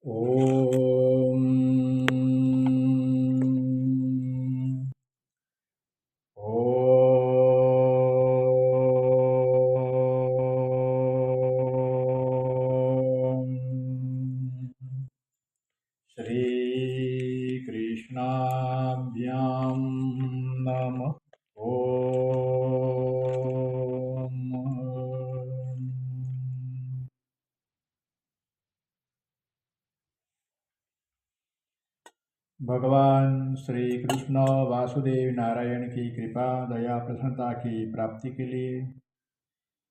ॐ श्रीकृष्णाभ्यां नमः। भगवान श्री कृष्ण वासुदेव नारायण की कृपा दया प्रसन्नता की प्राप्ति के लिए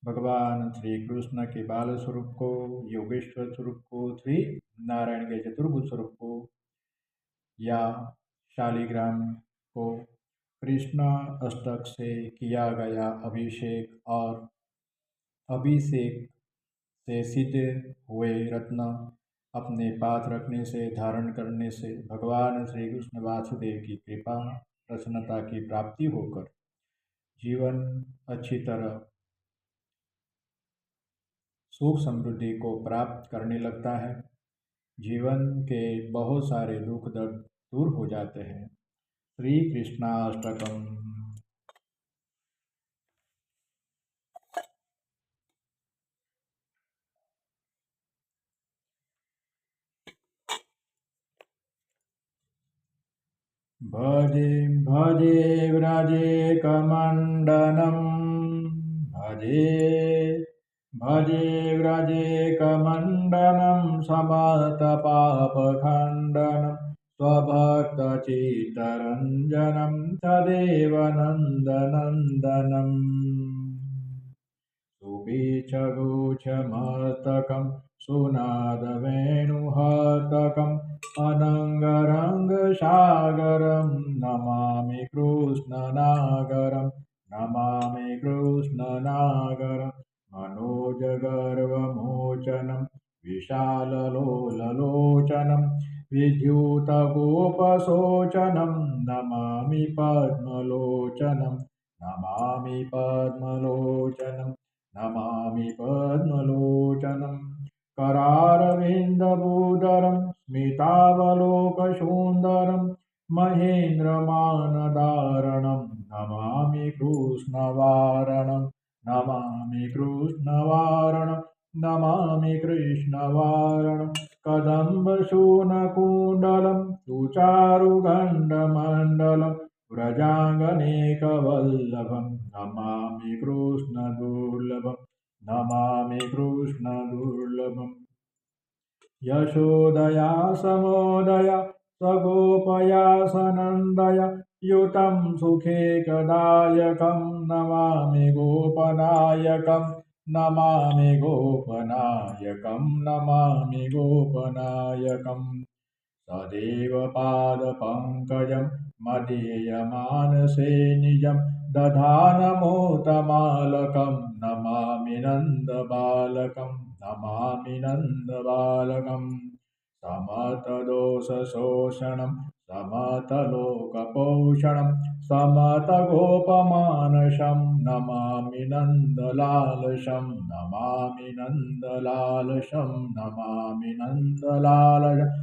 भगवान श्री कृष्ण के बाल स्वरूप को, योगेश्वर स्वरूप को, श्री नारायण के चतुर्भुज स्वरूप को या शालिग्राम को कृष्ण अष्टक से किया गया अभिषेक और अभिषेक से सिद्ध हुए रत्न अपने पास रखने से, धारण करने से भगवान श्री कृष्ण वासुदेव की कृपा प्रसन्नता की प्राप्ति होकर जीवन अच्छी तरह सुख समृद्धि को प्राप्त करने लगता है। जीवन के बहुत सारे दुख दर्द दूर हो जाते हैं। श्री कृष्णाष्टकम। भजे भजे व्रजे कमण्डनं भजे भजे व्रजे कमण्डनं समतपापखण्डनं स्वभक्तचित्तरञ्जनं तदेव नन्दनन्दनम् सुपीचगोचमस्तकं सुनादवेणुहस्तकम् अनङ्गरङ्गसागरं नमामि कृष्णनागरं नमामि कृष्णनागरं मनोजगर्वमोचनं विशाललोललोचनं विद्युतगोपशोचनं नमामि पद्मलोचनं नमामि पद्मलोचनं नमामि पद्मलोचनं करारविन्दभूधरं स्मितावलोकसुन्दरं महेन्द्रमानदारणं नमामि कृष्णवारणं नमामि कृष्णवारणं नमामि कृष्णवारणं कदम्बशूनकुण्डलं सुचारुगण्डमण्डलं व्रजाङ्गनेकवल्लभं नमामि कृष्णदुर्लभं नमामि कृष्णदुर्लभम् यशोदया समोदय स्वगोपया सनन्दय युतं सुखेकदायकं नमामि गोपनायकं नमामि गोपनायकं नमामि गोपनायकम् सदैव पादपङ्कजं मदीयमानसे निजं दधानमोतमालकं नमामि नन्दबालकं नमामि नन्दबालकं समतदोषशोषणं समतलोकपोषणं समतगोपमानसं नमामि नन्दलालसं नमामि नन्दलालसं नमामि नन्दलालसं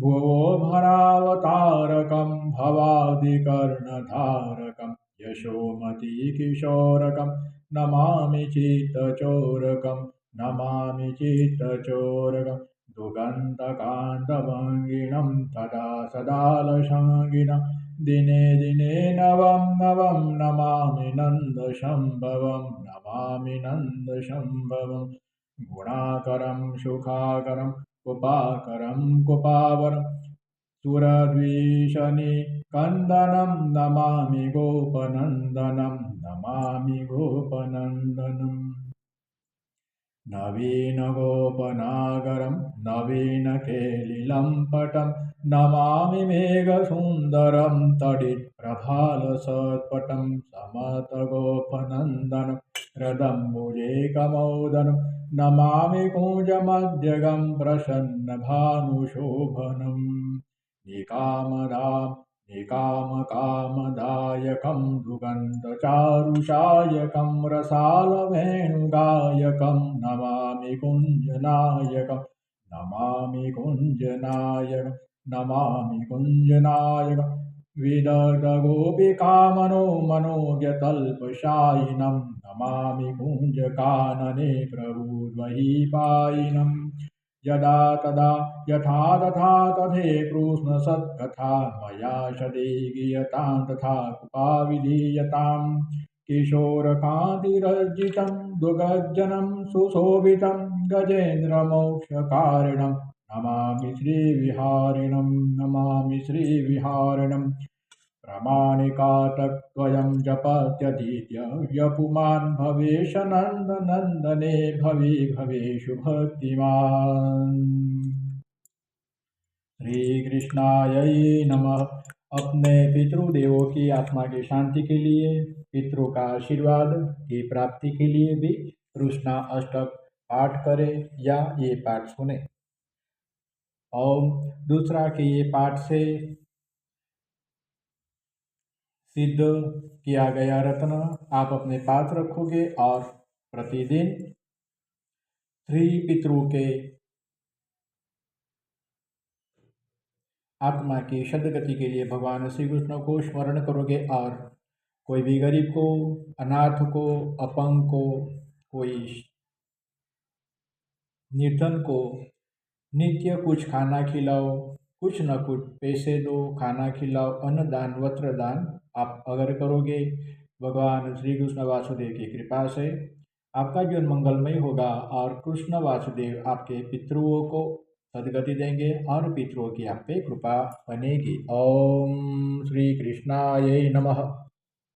भुवो भरावतारकं भवादिकर्णधारकं यशोमतीकिशोरकं नमामि चित्तचोरकं नमामि चित्तचोरकं दुगन्तकान्तभङ्गिनं तदा सदालसङ्गिनं दिने दिने नवं नवं नमामि नन्दसम्भवं नमामि नन्दसम्भवं गुणाकरं सुखाकरं कृपाकरं कृपावरं सुरद्वीषनिकन्दनं नमामि गोपनन्दनं नमामि गोपनन्दनम् नवीनगोपनागरं नवीनकेलिलम्पटं नमामि मेघसुन्दरं तडित्प्रभालसत्पटं समतगोपनन्दनं रदम्बुजेकमोदनं नमामि कुञ्जमध्यगं प्रसन्नभानुशोभनं निकामदां निकामकामदायकं दुगन्धचारुषायकं रसालवेणुगायकं नमामि कुञ्जनायकं नमामि कुञ्जनायक नमामि कुञ्जनायक विदग्धगोपिकामनो मनोज्ञतल्पशायिनं नमामि कुञ्जकानने प्रभुद्वैपायिनं यदा तदा यथा तथा तथे कृष्णसत्कथा मया सदे गीयतां तथा कृपाविधीयताम् किशोरकान्तिरर्जितं दुर्गज्जनं सुशोभितं गजेन्द्रमोक्षकारिणं नमामि श्रीविहारिणं नमामि श्रीविहारिणं प्रमाणिकातत्त्वयं जपत्यधीत्य व्यपुमान् भवेश नन्दनन्दने भवे भवेषु भक्तिमान्। श्री कृष्णाय नमः। अपने पितृदेवों की आत्मा की शांति के लिए, पितरों का आशीर्वाद की प्राप्ति के लिए भी कृष्णा अष्टक पाठ करें या ये पाठ सुने। और दूसरा कि ये पाठ से सिद्ध किया गया रत्न आप अपने पास रखोगे और प्रतिदिन पितरों के आत्मा की सदगति के लिए भगवान श्री कृष्ण को स्मरण करोगे और कोई भी गरीब को, अनाथ को, अपंग को, कोई निर्धन को नित्य कुछ खाना खिलाओ, कुछ न कुछ पैसे दो, खाना खिलाओ, अन्नदान, वस्त्रदान आप अगर करोगे भगवान श्री कृष्ण वासुदेव की कृपा से आपका जीवन मंगलमय होगा और कृष्ण वासुदेव आपके पितृओं को सदगति देंगे और पितरों की आप पे कृपा बनेगी। ओम श्री कृष्णाय नमः।